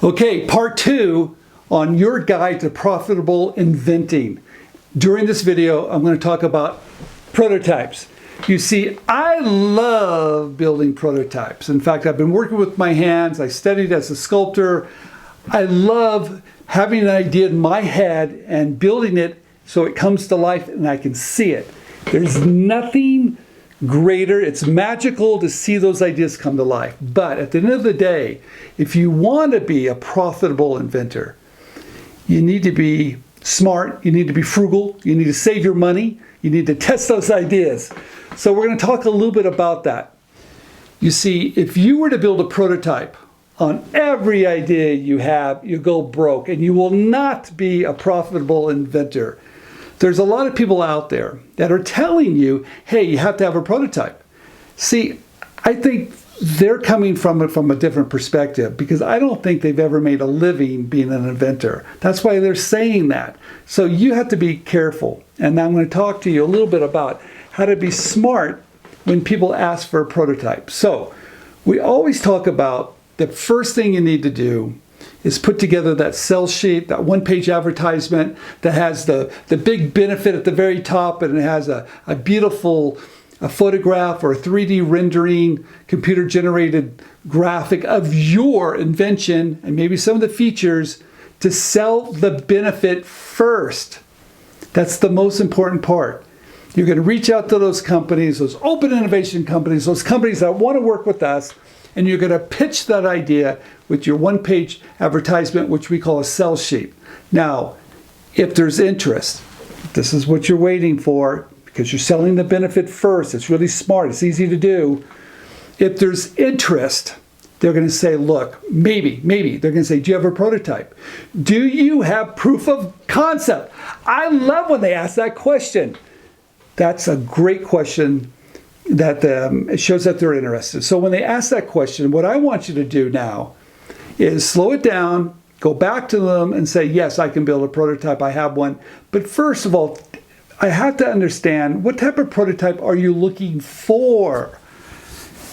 Okay, part 2 on your guide to profitable inventing. During this video, I'm going to talk about prototypes. You see, I love building prototypes. In fact, I've been working with my hands. I studied as a sculptor. I love having an idea in my head and building it so it comes to life and I can see it. There's nothing greater. It's magical to see those ideas come to life. But at the end of the day, if you want to be a profitable inventor, you need to be smart, you need to be frugal, you need to save your money, you need to test those ideas. So we're going to talk a little bit about that. You see, if you were to build a prototype on every idea you have, you go broke and you will not be a profitable inventor. There's a lot of people out there that are telling you, hey, you have to have a prototype. See, I think they're coming from it from a different perspective because I don't think they've ever made a living being an inventor. That's why they're saying that. So you have to be careful. And now I'm going to talk to you a little bit about how to be smart when people ask for a prototype. So we always talk about the first thing you need to do is put together that sales sheet, that one-page advertisement that has the big benefit at the very top, and it has a beautiful photograph or a 3D rendering, computer-generated graphic of your invention and maybe some of the features to sell the benefit first. That's the most important part. You're going to reach out to those companies, those open innovation companies, those companies that want to work with us, and you're going to pitch that idea with your one-page advertisement, which we call a sales sheet. Now, if there's interest, this is what you're waiting for because you're selling the benefit first. It's really smart. It's easy to do. If there's interest, they're going to say, look, maybe, they're going to say, do you have a prototype? Do you have proof of concept? I love when they ask that question. That's a great question that it shows that they're interested. So when they ask that question, what I want you to do now is slow it down, go back to them and say, yes, I can build a prototype, I have one. But first of all, I have to understand what type of prototype are you looking for?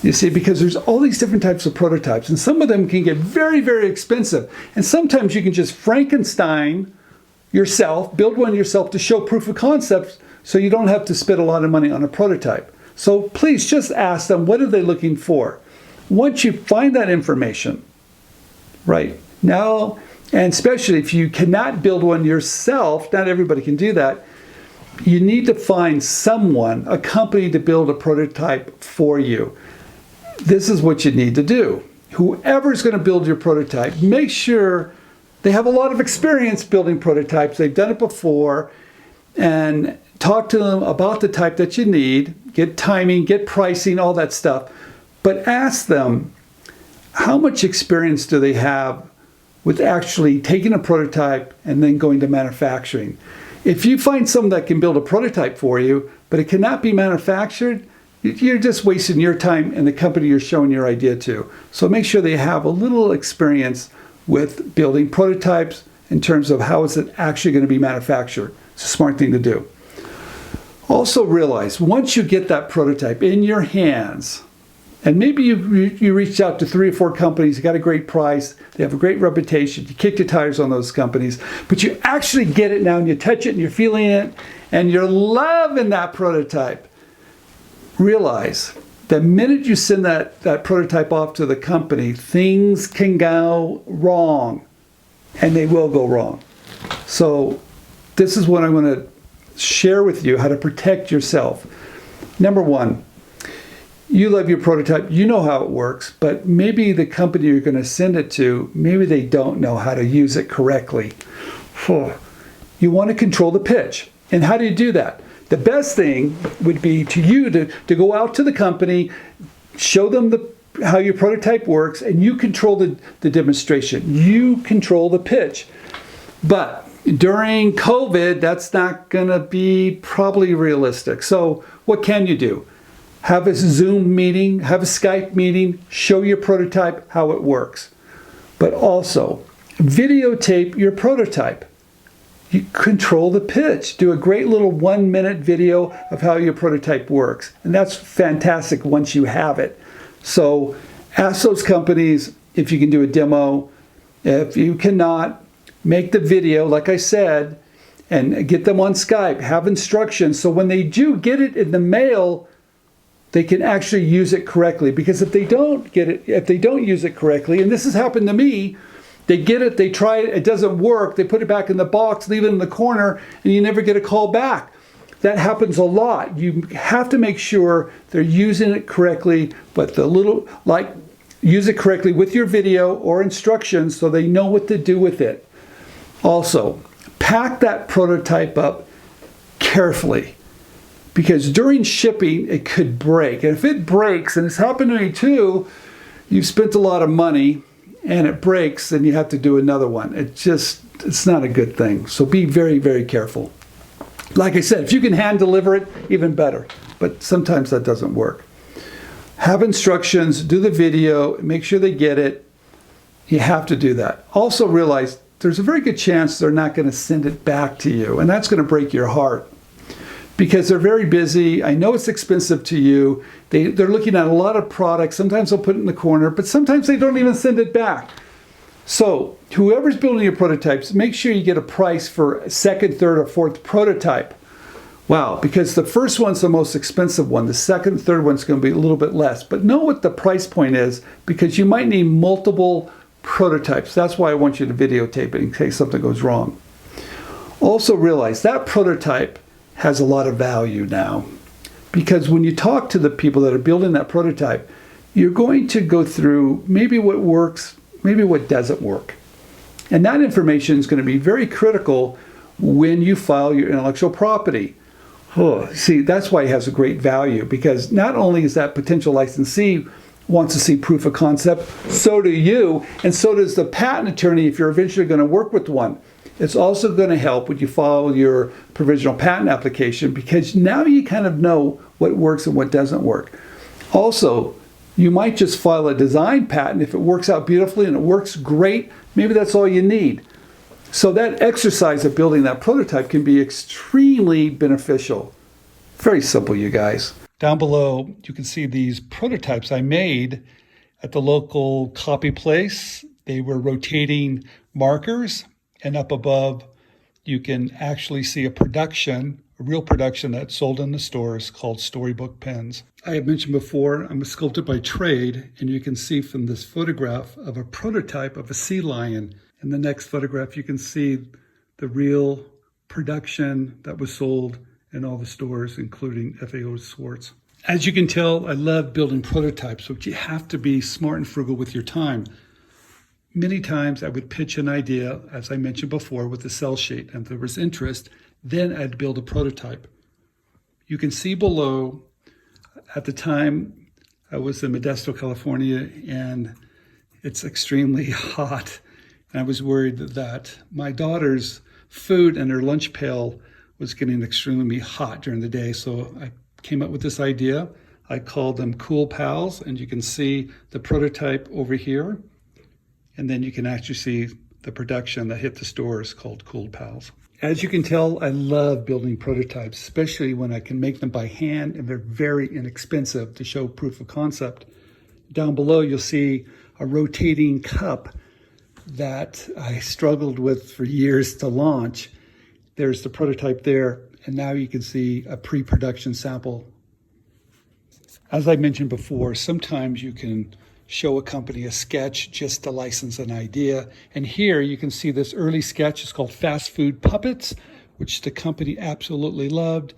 You see, because there's all these different types of prototypes and some of them can get very, very expensive. And sometimes you can just Frankenstein yourself, build one yourself to show proof of concept so you don't have to spend a lot of money on a prototype. So please just ask them, what are they looking for? Once you find that information, right now, and especially if you cannot build one yourself, not everybody can do that, you need to find someone, a company to build a prototype for you. This is what you need to do. Whoever's going to build your prototype, make sure they have a lot of experience building prototypes. They've done it before, and talk to them about the type that you need, get timing, get pricing, all that stuff. But ask them, how much experience do they have with actually taking a prototype and then going to manufacturing? If you find someone that can build a prototype for you, but it cannot be manufactured, you're just wasting your time and the company you're showing your idea to. So make sure they have a little experience with building prototypes in terms of how is it actually going to be manufactured. It's a smart thing to do. Also realize, once you get that prototype in your hands, and maybe you reached out to 3 or 4 companies, you got a great price, they have a great reputation, you kick the tires on those companies, but you actually get it now and you touch it and you're feeling it and you're loving that prototype. Realize, the minute you send that prototype off to the company, things can go wrong, and they will go wrong. So this is what I'm going to share with you, how to protect yourself. Number 1, you love your prototype, you know how it works, but maybe the company you're going to send it to, maybe they don't know how to use it correctly. You want to control the pitch. And how do you do that? The best thing would be to go out to the company, show them how your prototype works, and you control the demonstration. You control the pitch. But during COVID, that's not going to be probably realistic. So what can you do? Have a Zoom meeting, have a Skype meeting, show your prototype how it works. But also, videotape your prototype. You control the pitch. Do a great little 1-minute video of how your prototype works. And that's fantastic once you have it. So ask those companies if you can do a demo. If you cannot make the video, like I said, and get them on Skype, have instructions, so when they do get it in the mail, they can actually use it correctly. Because if they don't get it, if they don't use it correctly, and this has happened to me, they get it, they try it, it doesn't work, they put it back in the box, leave it in the corner, and you never get a call back. That happens a lot. You have to make sure they're using it correctly, but use it correctly with your video or instructions so they know what to do with it. Also, pack that prototype up carefully, because during shipping it could break. And if it breaks, and it's happened to me too, you've spent a lot of money and it breaks, then you have to do another one. It's not a good thing. So be very, very careful. Like I said, if you can hand deliver it, even better. But sometimes that doesn't work. Have instructions, do the video, make sure they get it. You have to do that. Also realize there's a very good chance they're not going to send it back to you. And that's going to break your heart, because they're very busy. I know it's expensive to you. They're looking at a lot of products. Sometimes they'll put it in the corner, but sometimes they don't even send it back. So whoever's building your prototypes, make sure you get a price for a second, third, or fourth prototype. Wow, because the first one's the most expensive one. The second, third one's going to be a little bit less. But know what the price point is, because you might need multiple prototypes. That's why I want you to videotape it in case something goes wrong. Also realize that prototype has a lot of value now, because when you talk to the people that are building that prototype, you're going to go through maybe what works, maybe what doesn't work. And that information is going to be very critical when you file your intellectual property. See, that's why it has a great value, because not only is that potential licensee wants to see proof of concept, so do you, and so does the patent attorney if you're eventually going to work with one. It's also going to help when you file your provisional patent application, because now you kind of know what works and what doesn't work. Also, you might just file a design patent if it works out beautifully and it works great. Maybe that's all you need. So that exercise of building that prototype can be extremely beneficial. Very simple, you guys. Down below, you can see these prototypes I made at the local copy place. They were rotating markers, and up above, you can actually see a real production that's sold in the stores called Storybook Pens. I have mentioned before, I'm a sculptor by trade, and you can see from this photograph of a prototype of a sea lion. In the next photograph, you can see the real production that was sold in all the stores, including FAO Schwartz. As you can tell, I love building prototypes, but you have to be smart and frugal with your time. Many times I would pitch an idea, as I mentioned before, with a sell sheet, and if there was interest, then I'd build a prototype. You can see below, at the time I was in Modesto, California, and it's extremely hot. And I was worried that my daughter's food in her lunch pail was getting extremely hot during the day. So I came up with this idea. I called them Cool Pals, and you can see the prototype over here. And then you can actually see the production that hit the stores called Cool Pals. As you can tell, I love building prototypes, especially when I can make them by hand and they're very inexpensive to show proof of concept. Down below, you'll see a rotating cup that I struggled with for years to launch. There's the prototype there, and now you can see a pre-production sample. As I mentioned before, sometimes you can show a company a sketch just to license an idea. And here you can see this early sketch. It's called Fast Food Puppets, which the company absolutely loved.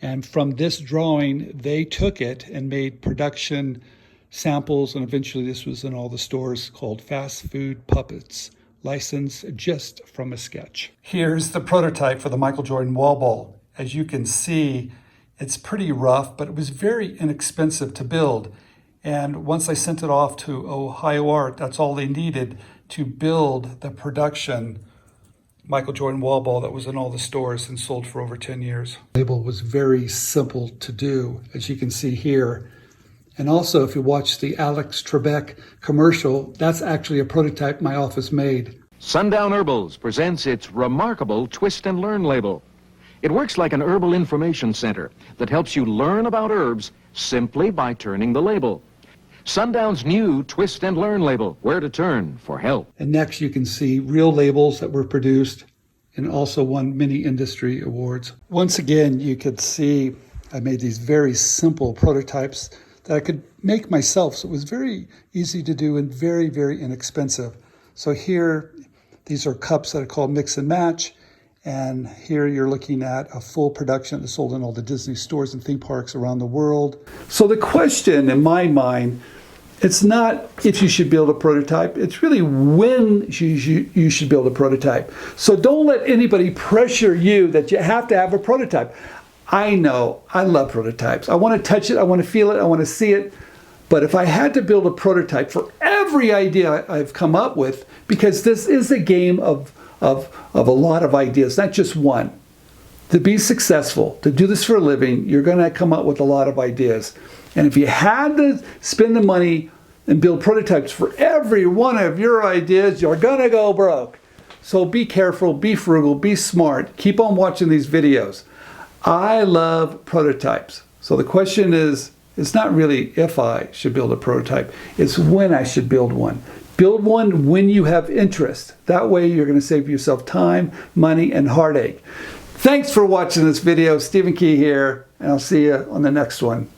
And from this drawing, they took it and made production samples, and eventually this was in all the stores, called Fast Food Puppets, licensed just from a sketch. Here's the prototype for the Michael Jordan wall ball. As you can see, it's pretty rough, but it was very inexpensive to build. And once I sent it off to Ohio Art, that's all they needed to build the production Michael Jordan wall ball that was in all the stores and sold for over 10 years. The label was very simple to do, as you can see here. And also, if you watch the Alex Trebek commercial, that's actually a prototype my office made. Sundown Herbals presents its remarkable Twist and Learn label. It works like an herbal information center that helps you learn about herbs simply by turning the label. Sundown's new Twist and Learn label, where to turn for help. And next you can see real labels that were produced and also won many industry awards. Once again, you could see I made these very simple prototypes that I could make myself. So it was very easy to do and very, very inexpensive. So here, these are cups that are called mix and match. And here you're looking at a full production that's sold in all the Disney stores and theme parks around the world. So the question in my mind, it's not if you should build a prototype, it's really when you should build a prototype. So don't let anybody pressure you that you have to have a prototype. I know, I love prototypes. I want to touch it, I want to feel it, I want to see it. But if I had to build a prototype for every idea I've come up with, because this is a game of a lot of ideas, not just one. To be successful, to do this for a living, you're going to come up with a lot of ideas. And if you had to spend the money and build prototypes for every one of your ideas, you're going to go broke. So be careful, be frugal, be smart. Keep on watching these videos. I love prototypes. So the question is, it's not really if I should build a prototype, it's when I should build one. Build one when you have interest. That way you're going to save yourself time, money, and heartache. Thanks for watching this video. Stephen Key here, and I'll see you on the next one.